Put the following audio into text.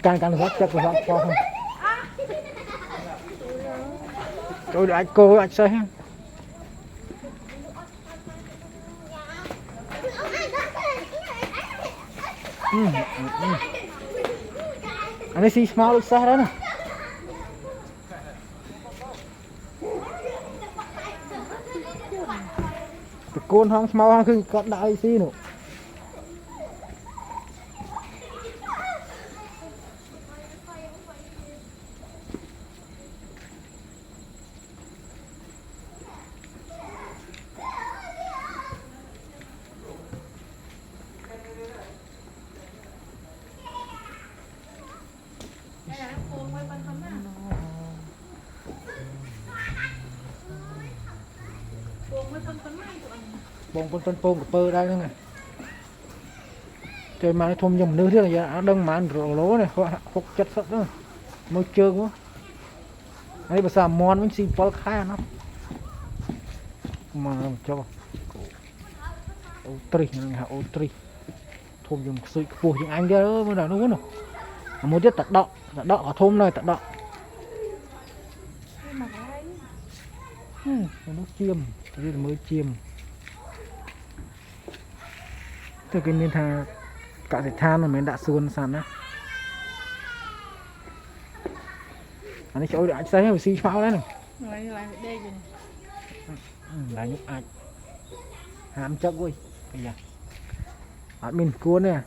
càng rất chắc là cho không tôi anh cô anh say ha anh ấy xí small được xa đó nè cái côn không small không cứ cắt đại xí nữa bông con pôm của pơ đây nữa này trời mà nó thôm nhầm nước thế này áo đông mà ăn rổ lố này hộp chất sắt nữa môi trường quá ấy bà xà mòn với xin phó khai nó mà cho ô tri này ô tri thôm dùng sụi phù những anh kia đó mới là nó muốn rồi muốn chết tạt đọ ở thôm này tạt đọ nó chiêm đây là mới chiêm từ cái miền thà cả thể than mà mình đã xuân sẵn á anh ấy chỗ đã xây hay xi pháo đấy này là nhúc ai hàm chắc ui bây giờ mình cuốn nè